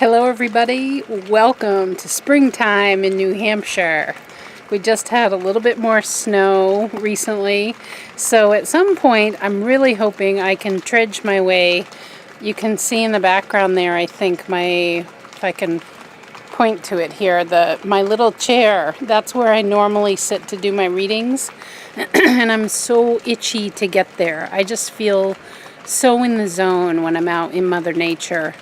Hello everybody, welcome to springtime in New Hampshire. We just had a little bit more snow recently, so at some point I'm really hoping I can trudge my way. You can see in the background there, I think if I can point to it here, my little chair, that's where I normally sit to do my readings, and I'm so itchy to get there. I just feel so in the zone when I'm out in Mother Nature.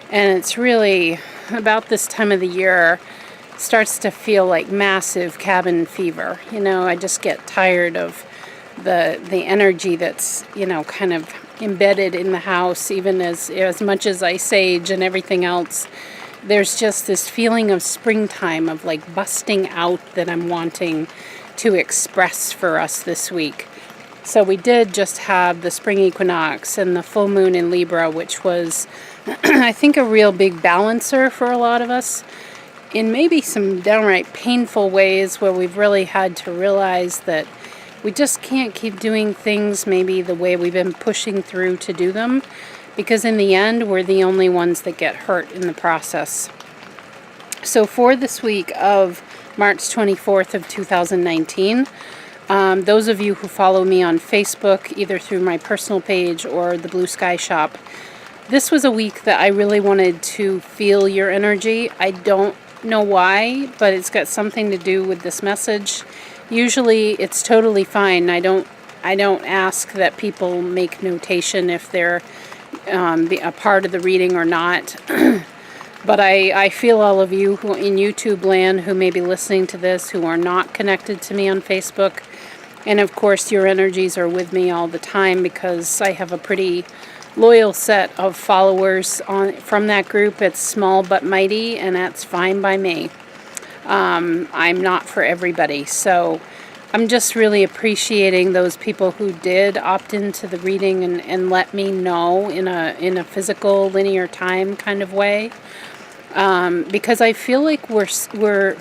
And it's really, about this time of the year, starts to feel like massive cabin fever. I just get tired of the energy that's, kind of embedded in the house, even as much as I sage and everything else. There's just this feeling of springtime, of like busting out, that I'm wanting to express for us this week. So we did just have the spring equinox and the full moon in Libra, which was, I think, a real big balancer for a lot of us in maybe some downright painful ways, where we've really had to realize that we just can't keep doing things maybe the way we've been pushing through to do them, because in the end, we're the only ones that get hurt in the process. So for this week of March 24th of 2019, those of you who follow me on Facebook, either through my personal page or the Blue Sky Shop, this was a week that I really wanted to feel your energy. I don't know why, but it's got something to do with this message. Usually it's totally fine. I don't ask that people make notation if they're a part of the reading or not. But I feel all of you who in YouTube land who may be listening to this, who are not connected to me on Facebook. And of course your energies are with me all the time, because I have a pretty loyal set of followers from that group. It's small but mighty, and that's fine by me. I'm not for everybody, so I'm just really appreciating those people who did opt into the reading and let me know in a physical linear time kind of way, because I feel like we're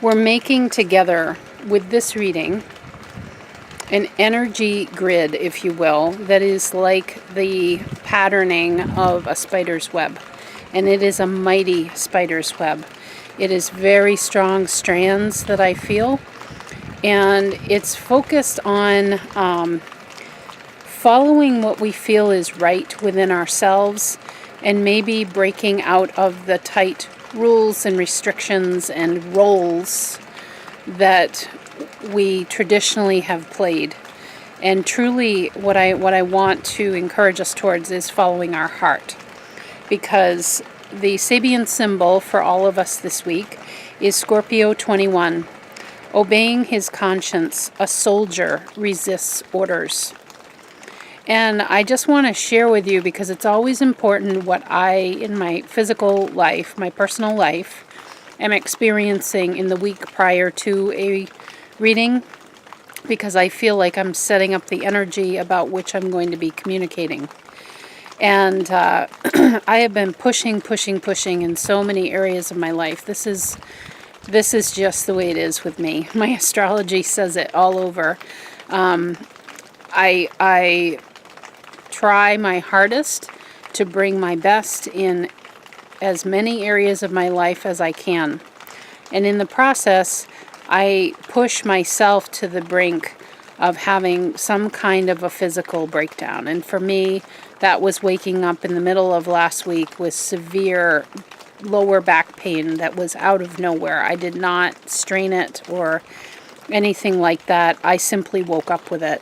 making together with this reading an energy grid, if you will, that is like the patterning of a spider's web. And it is a mighty spider's web. It is very strong strands that I feel. And it's focused on following what we feel is right within ourselves, and maybe breaking out of the tight rules and restrictions and roles that we traditionally have played. And truly what I want to encourage us towards is following our heart, because the Sabian symbol for all of us this week is Scorpio 21. Obeying his conscience, a soldier resists orders. And I just want to share with you, because it's always important what I, in my physical life, my personal life, am experiencing in the week prior to a reading, because I feel like I'm setting up the energy about which I'm going to be communicating. And I have been pushing in so many areas of my life. This is just the way it is with me. My astrology says it all over. I try my hardest to bring my best in as many areas of my life as I can. And in the process, I push myself to the brink of having some kind of a physical breakdown. And for me, that was waking up in the middle of last week with severe lower back pain that was out of nowhere. I did not strain it or anything like that. I simply woke up with it.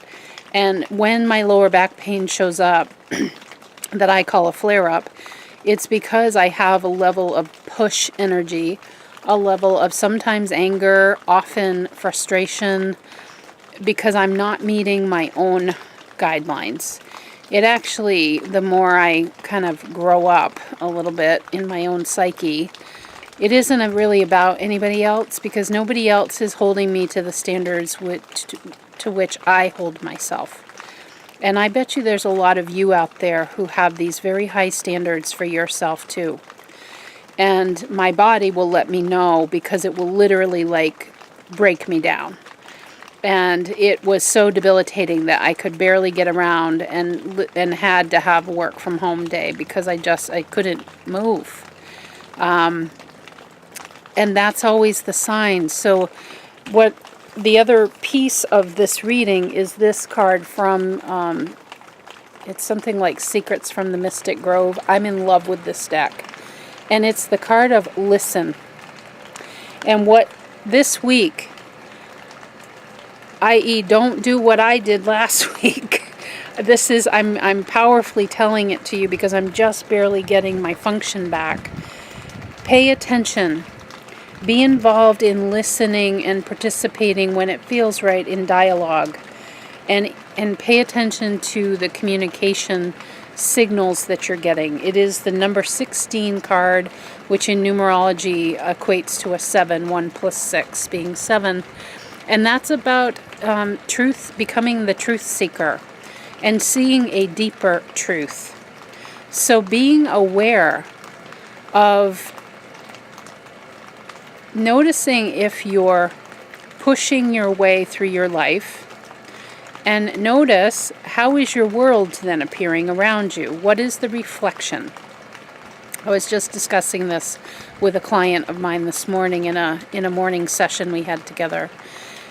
And when my lower back pain shows up, that I call a flare-up, it's because I have a level of push energy, a level of sometimes anger, often frustration, because I'm not meeting my own guidelines. It actually, the more I kind of grow up a little bit in my own psyche, it isn't really about anybody else, because nobody else is holding me to the standards to which I hold myself. And I bet you there's a lot of you out there who have these very high standards for yourself too. And my body will let me know, because it will literally like break me down. And it was so debilitating that I could barely get around and had to have a work from home day because I couldn't move. And that's always the sign. So what the other piece of this reading is this card from, it's something like Secrets from the Mystic Grove. I'm in love with this deck. And it's the card of listen. And what this week, i.e. don't do what I did last week. This is, I'm powerfully telling it to you because I'm just barely getting my function back. Pay attention. Be involved in listening and participating when it feels right in dialogue. And pay attention to the communication signals that you're getting. It is the number 16 card, which in numerology equates to a 7, 1 plus 6 being 7. And that's about truth, becoming the truth seeker and seeing a deeper truth. So being aware of noticing if you're pushing your way through your life, and notice how is your world then appearing around you? What is the reflection? I was just discussing this with a client of mine this morning in a morning session we had together.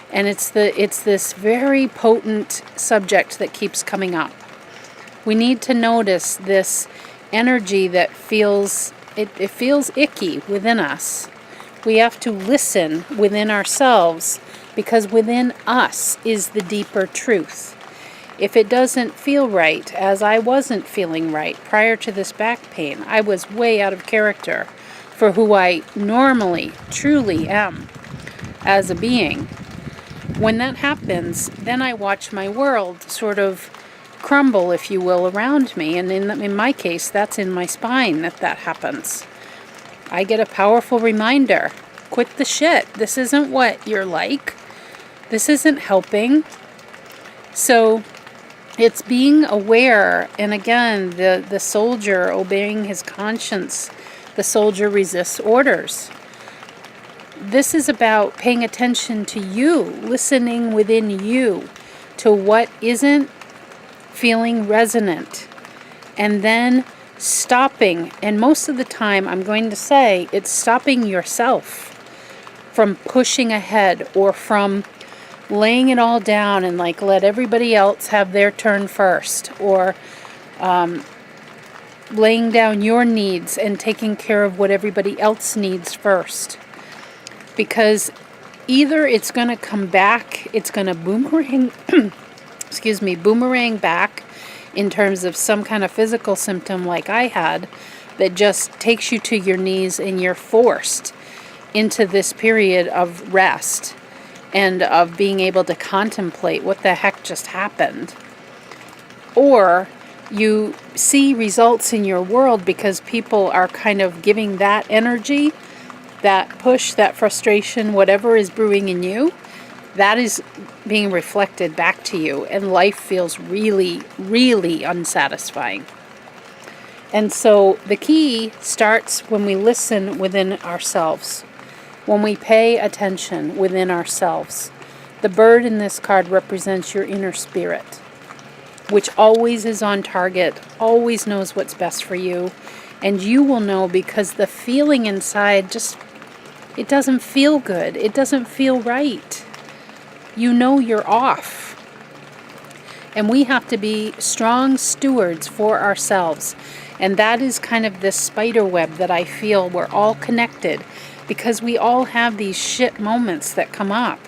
And it's this very potent subject that keeps coming up. We need to notice this energy that feels icky within us. We have to listen within ourselves because within us is the deeper truth. If it doesn't feel right, as I wasn't feeling right prior to this back pain, I was way out of character for who I normally, truly am as a being. When that happens, then I watch my world sort of crumble, if you will, around me. And in my case, that's in my spine that happens. I get a powerful reminder. Quit the shit. This isn't what you're like. This isn't helping. So it's being aware. And again, the soldier obeying his conscience. The soldier resists orders. This is about paying attention to you, listening within you to what isn't feeling resonant, and then stopping. And most of the time, I'm going to say, it's stopping yourself from pushing ahead or from laying it all down and like let everybody else have their turn first, or laying down your needs and taking care of what everybody else needs first. Because either it's going to come back, it's going to boomerang, boomerang back in terms of some kind of physical symptom like I had that just takes you to your knees and you're forced into this period of rest and of being able to contemplate what the heck just happened. Or you see results in your world because people are kind of giving that energy, that push, that frustration, whatever is brewing in you, that is being reflected back to you, and life feels really, really unsatisfying. And so the key starts when we listen within ourselves, when we pay attention within ourselves. The bird in this card represents your inner spirit, which always is on target, always knows what's best for you, and you will know because the feeling inside it doesn't feel good. It doesn't feel right. You know you're off. And we have to be strong stewards for ourselves. And that is kind of this spider web that I feel we're all connected because we all have these shit moments that come up.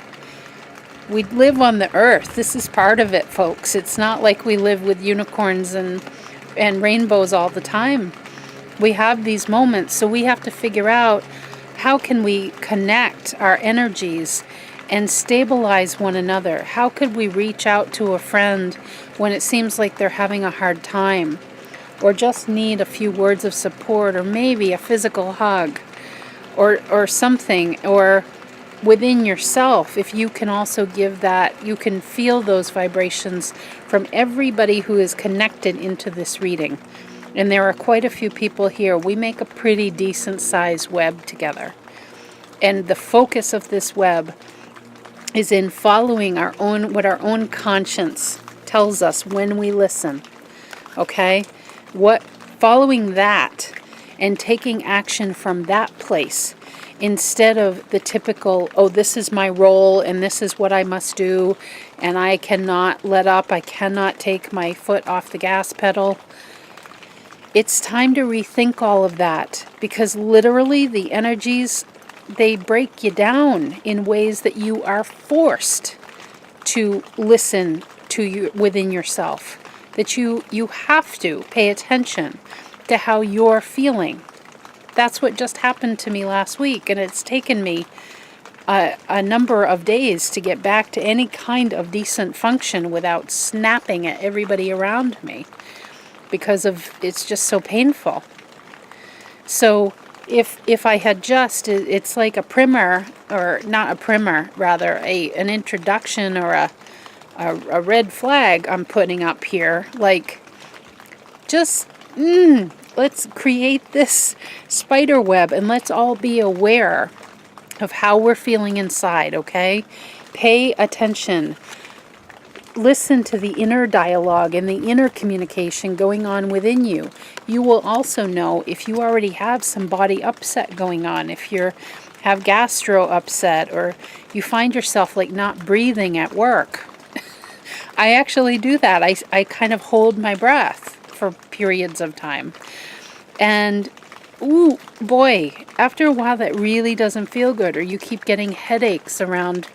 We live on the earth. This is part of it, folks. It's not like we live with unicorns and rainbows all the time. We have these moments, so we have to figure out how can we connect our energies and stabilize one another? How could we reach out to a friend when it seems like they're having a hard time, or just need a few words of support, or maybe a physical hug, or something, or within yourself, if you can also give that, you can feel those vibrations from everybody who is connected into this reading. And there are quite a few people here. We make a pretty decent sized web together. And the focus of this web is in following what our own conscience tells us when we listen. Okay? Following that and taking action from that place instead of the typical, oh, this is my role and this is what I must do and I cannot let up, I cannot take my foot off the gas pedal. It's time to rethink all of that, because literally the energies, they break you down in ways that you are forced to listen to you within yourself, that you have to pay attention to how you're feeling. That's what just happened to me last week, and it's taken me a number of days to get back to any kind of decent function without snapping at everybody around me, because it's just so painful. So if I had it's like a primer, or not a primer, rather an introduction or a red flag I'm putting up here, like just let's create this spider web and let's all be aware of how we're feeling inside, okay? Pay attention. Listen to the inner dialogue and the inner communication going on within you. You will also know if you already have some body upset going on, if you have gastro upset, or you find yourself like not breathing at work. I actually do that. I kind of hold my breath for periods of time. And, ooh, boy, after a while that really doesn't feel good, or you keep getting headaches around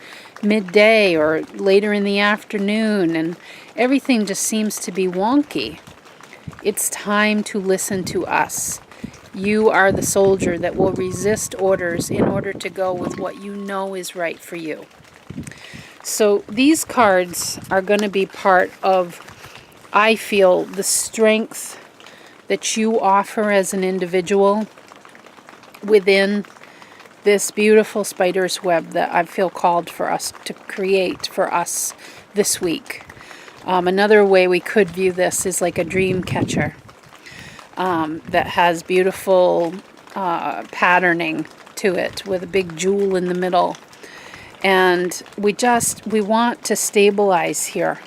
midday or later in the afternoon, and everything just seems to be wonky. It's time to listen to us. You are the soldier that will resist orders in order to go with what you know is right for you. So these cards are going to be part of, I feel, the strength that you offer as an individual within this beautiful spider's web that I feel called for us to create for us this week. Another way we could view this is like a dreamcatcher that has beautiful patterning to it with a big jewel in the middle. And we want to stabilize here.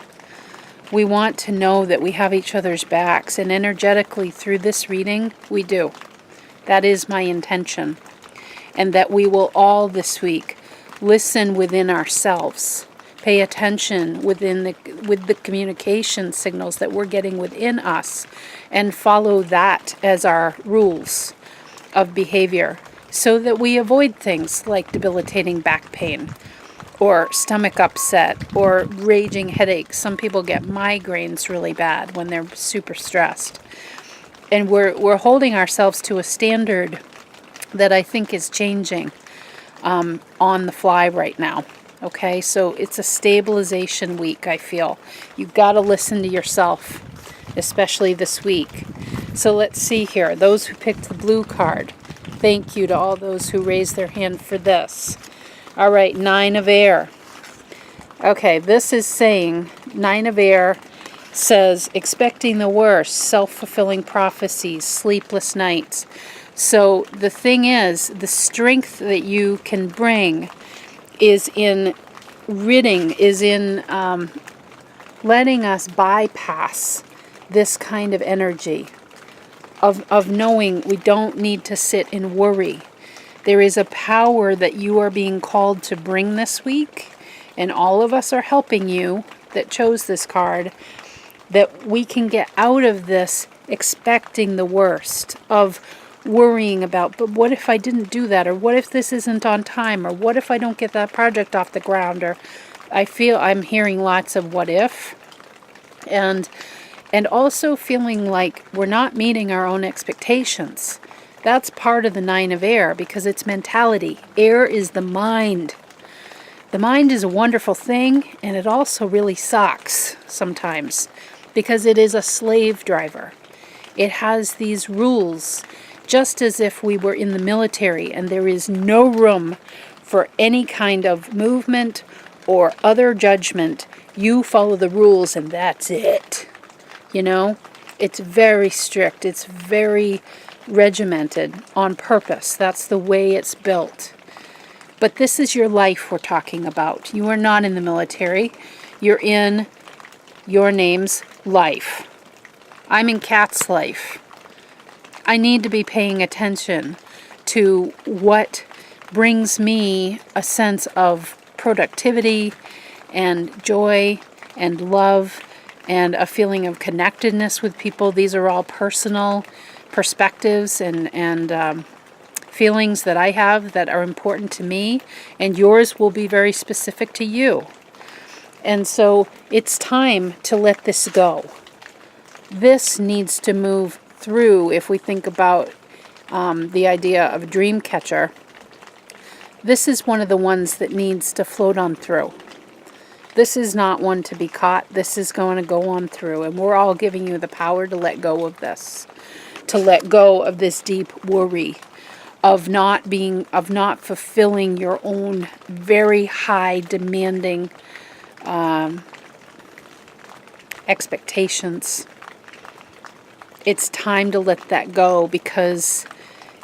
We want to know that we have each other's backs, and energetically through this reading, we do. That is my intention. And that we will all this week listen within ourselves, pay attention with the communication signals that we're getting within us, and follow that as our rules of behavior, so that we avoid things like debilitating back pain, or stomach upset, or raging headaches. Some people get migraines really bad when they're super stressed. And we're holding ourselves to a standard that I think is changing on the fly right now. Okay, so it's a stabilization week, I feel. You've got to listen to yourself, especially this week. So let's see here. Those who picked the blue card, thank you to all those who raised their hand for this. All right, 9 of air. Okay, this is saying, 9 of air says, expecting the worst, self-fulfilling prophecies, sleepless nights. So the thing is, the strength that you can bring is in letting us bypass this kind of energy of knowing we don't need to sit and worry. There is a power that you are being called to bring this week, and all of us are helping you that chose this card, that we can get out of this expecting the worst, of worrying about, but what if I didn't do that, or what if this isn't on time, or what if I don't get that project off the ground, or I feel I'm hearing lots of what if, and also feeling like we're not meeting our own expectations. That's part of the 9 of air, because it's mentality. Air is the mind. The mind is a wonderful thing, and it also really sucks sometimes, because it is a slave driver. It has these rules, just as if we were in the military and there is no room for any kind of movement or other judgment. You follow the rules and that's it. You know, it's very strict. It's very regimented on purpose. That's the way it's built. But this is your life we're talking about. You are not in the military. You're in your name's life. I'm in Kat's life. I need to be paying attention to what brings me a sense of productivity and joy and love and a feeling of connectedness with people. These are all personal perspectives and feelings that I have that are important to me, and yours will be very specific to you. And so it's time to let this go. This needs to move through. If we think about the idea of a dreamcatcher, this is one of the ones that needs to float on through. This is not one to be caught. This is going to go on through, and we're all giving you the power to let go of this, to let go of this deep worry of not fulfilling your own very high demanding expectations. It's time to let that go, because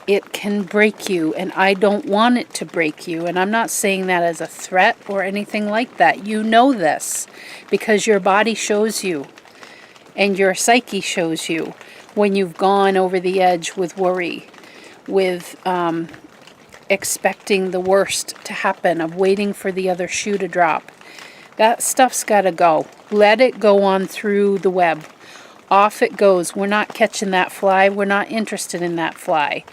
it can break you, and I don't want it to break you. And I'm not saying that as a threat or anything like that. You know this because your body shows you and your psyche shows you when you've gone over the edge with worry, with expecting the worst to happen, of waiting for the other shoe to drop. That stuff's got to go. Let it go on through the web. Off it goes. We're not catching that fly. We're not interested in that fly.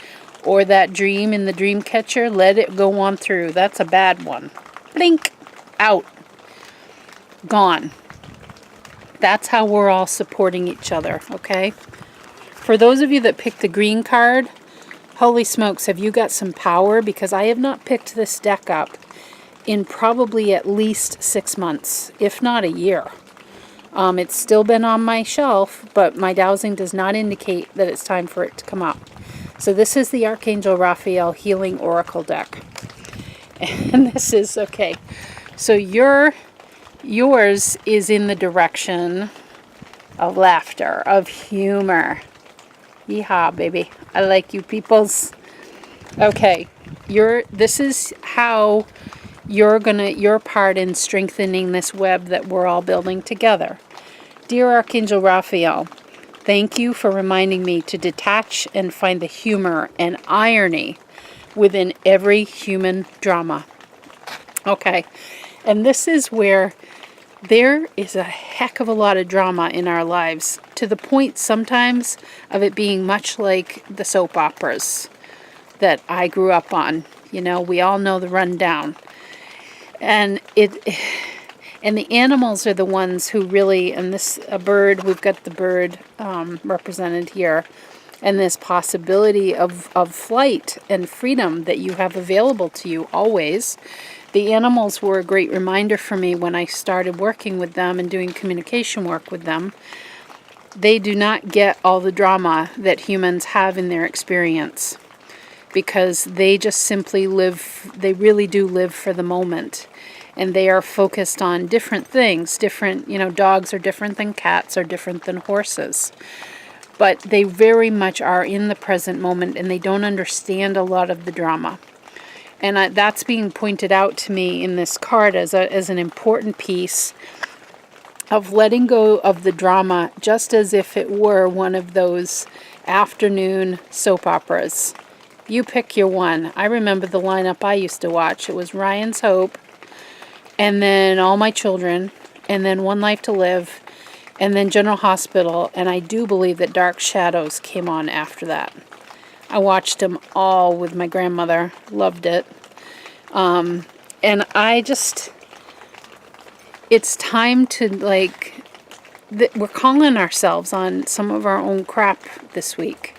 Or that dream in the dream catcher. Let it go on through. That's a bad one. Blink. Out. Gone. That's how we're all supporting each other, okay? For those of you that picked the green card, holy smokes, have you got some power? Because I have not picked this deck up in probably at least 6 months, if not a year. It's still been on my shelf, but my dowsing does not indicate that it's time for it to come up. So this is the Archangel Raphael Healing Oracle deck. And this is, okay, so yours is in the direction of laughter, of humor. Yeehaw, baby. I like you peoples. Okay, this is how your part in strengthening this web that we're all building together. Dear Archangel Raphael, thank you for reminding me to detach and find the humor and irony within every human drama. Okay, and this is where there is a heck of a lot of drama in our lives, to the point sometimes of it being much like the soap operas that I grew up on. You know, we all know the rundown. And the animals are the ones who really, and a bird, we've got the bird represented here, and this possibility of flight and freedom that you have available to you always. The animals were a great reminder for me when I started working with them and doing communication work with them. They do not get all the drama that humans have in their experience, because they just simply live, they really do live for the moment. And they are focused on different things. Dogs are different than cats, are different than horses. But they very much are in the present moment, and they don't understand a lot of the drama. And that's being pointed out to me in this card as an important piece of letting go of the drama, just as if it were one of those afternoon soap operas. You pick your one. I remember the lineup I used to watch. It was Ryan's Hope, and then All My Children, and then One Life to Live, and then General Hospital, and I do believe that Dark Shadows came on after that. I watched them all with my grandmother. Loved it. And it's time to, we're calling ourselves on some of our own crap this week,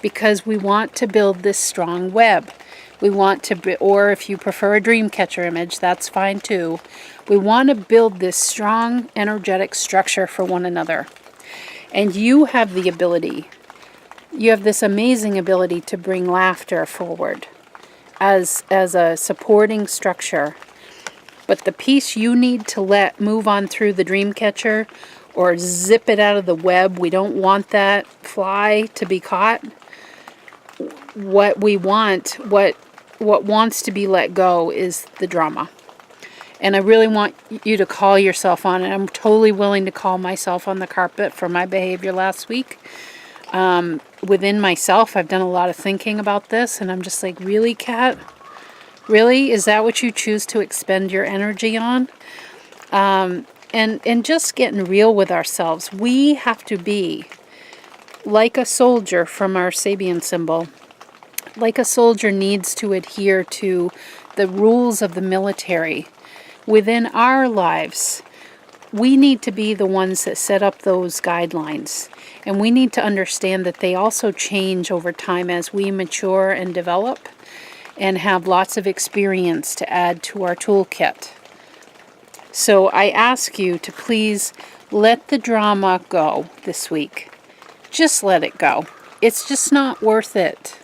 because we want to build this strong web. We want to, or if you prefer a dream catcher image, that's fine too. We want to build this strong energetic structure for one another. And you have the ability, you have this amazing ability to bring laughter forward as a supporting structure. But the piece you need to let move on through the dream catcher, or zip it out of the web, we don't want that fly to be caught. What we want, what what wants to be let go is the drama. And I really want you to call yourself on it. I'm totally willing to call myself on the carpet for my behavior last week. Within myself, I've done a lot of thinking about this, and I'm just like, really, Kat? Really? Is that what you choose to expend your energy on? And just getting real with ourselves. We have to be like a soldier from our Sabian symbol. Like a soldier needs to adhere to the rules of the military. Within our lives, we need to be the ones that set up those guidelines. And we need to understand that they also change over time as we mature and develop and have lots of experience to add to our toolkit. So I ask you to please let the drama go this week. Just let it go. It's just not worth it.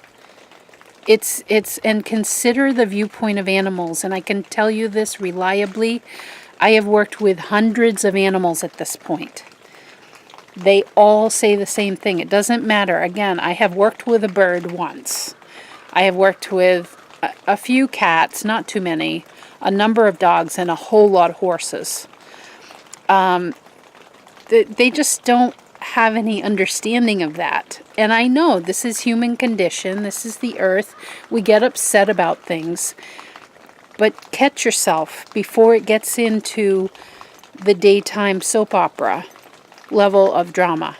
And consider the viewpoint of animals, and I can tell you this reliably. I have worked with hundreds of animals at this point. They all say the same thing. It doesn't matter. Again, I have worked with a bird once. I have worked with a few cats, not too many, a number of dogs, and a whole lot of horses. They just don't have any understanding of that. And I know this is human condition. This is the earth. We get upset about things. But catch yourself before it gets into the daytime soap opera level of drama.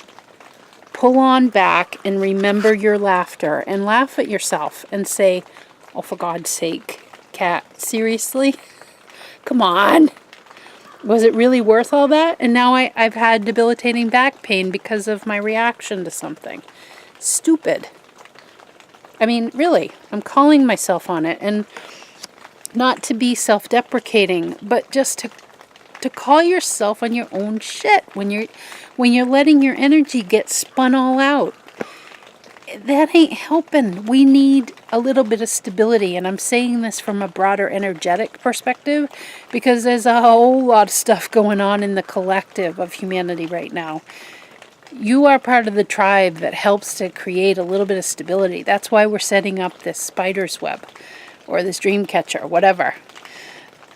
Pull on back and remember your laughter and laugh at yourself and say, oh, for God's sake, Kat, seriously? Come on. Was it really worth all that? And now I've had debilitating back pain because of my reaction to something. Stupid. I mean, really, I'm calling myself on it. And not to be self-deprecating, but just to call yourself on your own shit when you're letting your energy get spun all out. That ain't helping. We need a little bit of stability, and I'm saying this from a broader energetic perspective because there's a whole lot of stuff going on in the collective of humanity right now. You are part of the tribe that helps to create a little bit of stability. That's why we're setting up this spider's web or this dreamcatcher, whatever.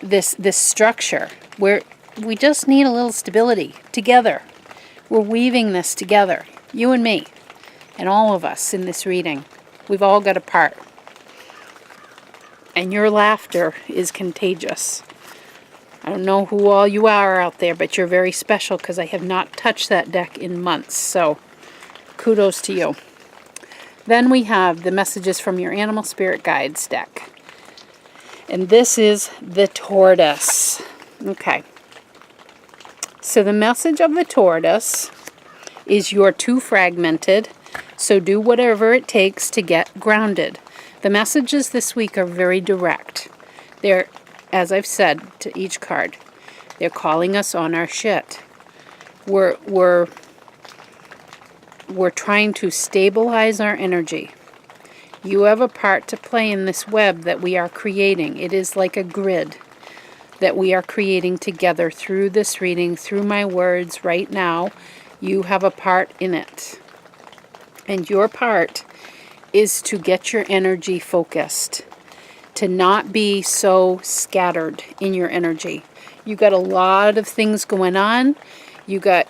This structure where we just need a little stability together. We're weaving this together, you and me. And all of us in this reading, we've all got a part. And your laughter is contagious. I don't know who all you are out there, but you're very special because I have not touched that deck in months. So kudos to you. Then we have the messages from your animal spirit guides deck. And this is the tortoise. Okay. So the message of the tortoise is you're too fragmented. So do whatever it takes to get grounded. The messages this week are very direct. They're, as I've said to each card, they're calling us on our shit. We're trying to stabilize our energy. You have a part to play in this web that we are creating. It is like a grid that we are creating together through this reading, through my words right now. You have a part in it. And your part is to get your energy focused, to not be so scattered in your energy. You got a lot of things going on. You got,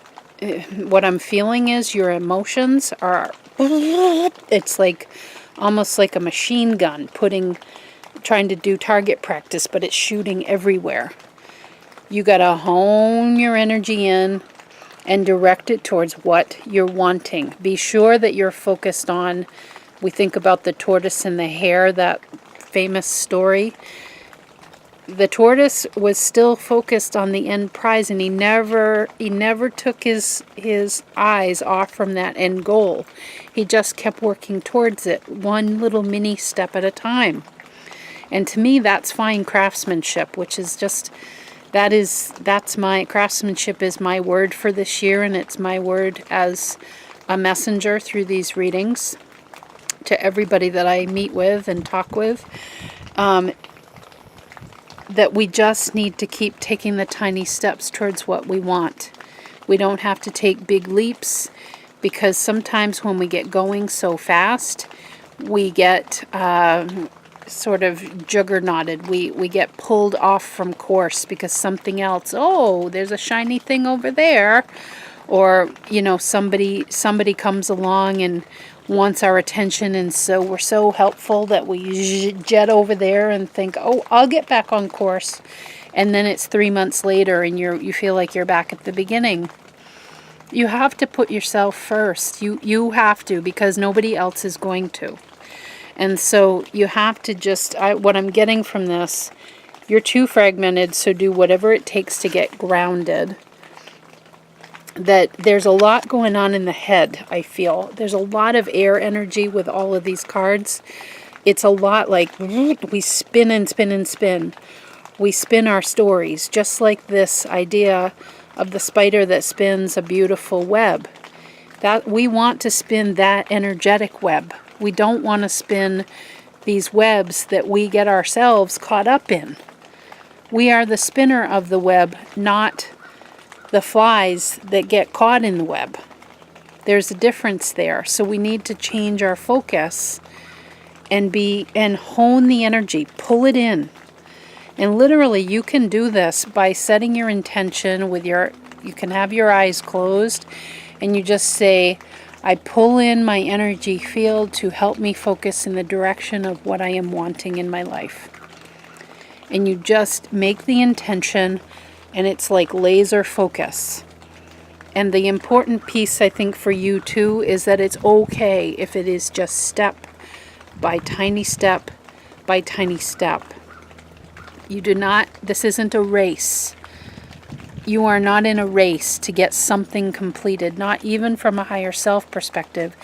what I'm feeling is your emotions are, it's like, almost like a machine gun trying to do target practice, but it's shooting everywhere. You got to hone your energy in and direct it towards what you're wanting. Be sure that you're focused on, we think about the tortoise and the hare, that famous story. The tortoise was still focused on the end prize, and he never took his eyes off from that end goal. He just kept working towards it, one little mini step at a time. And to me, that's fine craftsmanship, which is just, that's my craftsmanship is my word for this year, and it's my word as a messenger through these readings to everybody that I meet with and talk with, that we just need to keep taking the tiny steps towards what we want. We don't have to take big leaps, because sometimes when we get going so fast, we get sort of juggernauted. We get pulled off from course because something else, oh, there's a shiny thing over there, or somebody comes along and wants our attention, and so we're so helpful that we jet over there and think, oh, I'll get back on course, and then it's 3 months later and you feel like you're back at the beginning. You have to put yourself first. You have to, because nobody else is going to. And so you have to just, what I'm getting from this, you're too fragmented, so do whatever it takes to get grounded. That there's a lot going on in the head, I feel. There's a lot of air energy with all of these cards. It's a lot like we spin and spin and spin. We spin our stories, just like this idea of the spider that spins a beautiful web. That we want to spin that energetic web. We don't want to spin these webs that we get ourselves caught up in. We are the spinner of the web, not the flies that get caught in the web. There's a difference there. So we need to change our focus and hone the energy, pull it in. And literally you can do this by setting your intention with you can have your eyes closed and you just say, I pull in my energy field to help me focus in the direction of what I am wanting in my life. And you just make the intention, and it's like laser focus. And the important piece, I think, for you too, is that it's okay if it is just step by tiny step by tiny step. This isn't a race. You are not in a race to get something completed, not even from a higher self perspective.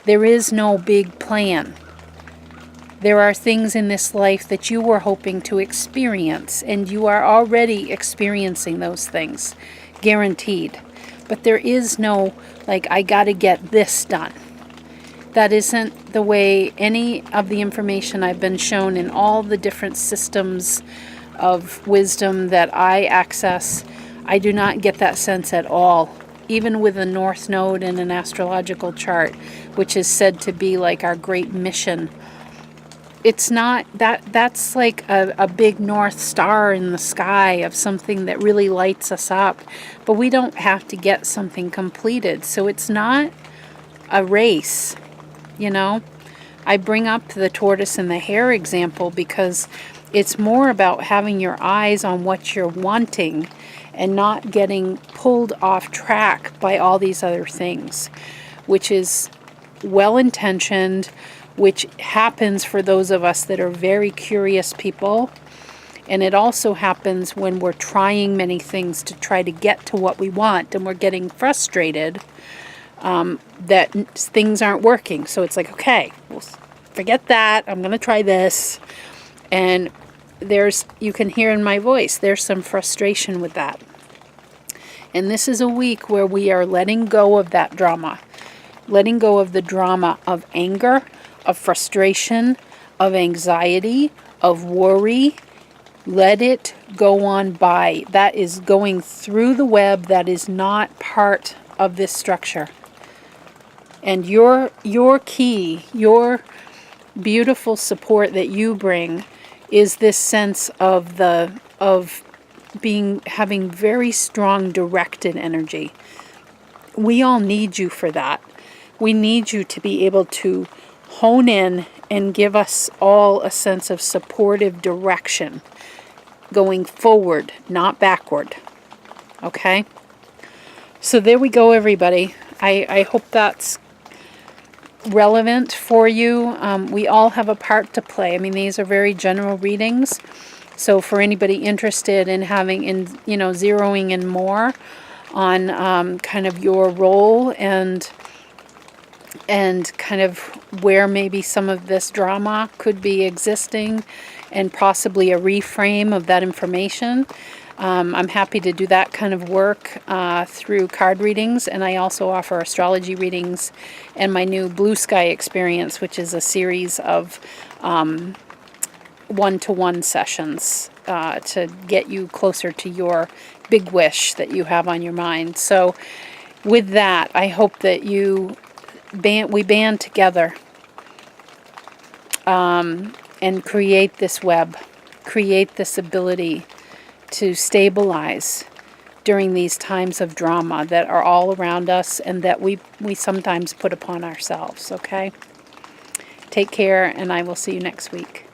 There is no big plan. There are things in this life that you were hoping to experience, and you are already experiencing those things, guaranteed. But there is no, like, I gotta get this done. That isn't the way any of the information I've been shown in all the different systems of wisdom that I access. I do not get that sense at all, even with a North Node in an astrological chart, which is said to be like our great mission. It's not, that's like a big North Star in the sky of something that really lights us up, but we don't have to get something completed. So it's not a race, I bring up the tortoise and the hare example because it's more about having your eyes on what you're wanting and not getting pulled off track by all these other things, which is well-intentioned, which happens for those of us that are very curious people. And it also happens when we're trying many things to try to get to what we want, and we're getting frustrated that things aren't working. So it's like, okay, well, forget that. I'm going to try this. And you can hear in my voice, there's some frustration with that. And this is a week where we are letting go of that drama, letting go of the drama of anger, of frustration, of anxiety, of worry. Let it go on by. That is going through the web. That is not part of this structure. And your key, your beautiful support that you bring is this sense of having very strong directed energy. We all need you for that. We need you to be able to hone in and give us all a sense of supportive direction going forward, not backward. Okay? So there we go, everybody. I hope that's relevant for you. We all have a part to play. I mean, these are very general readings. So for anybody interested in zeroing in more on kind of your role and kind of where maybe some of this drama could be existing and possibly a reframe of that information, I'm happy to do that kind of work through card readings, and I also offer astrology readings and my new Blue Sky experience, which is a series of one-to-one sessions to get you closer to your big wish that you have on your mind. So with that, I hope that we band together and create this web, create this ability to stabilize during these times of drama that are all around us and that we sometimes put upon ourselves, okay? Take care, and I will see you next week.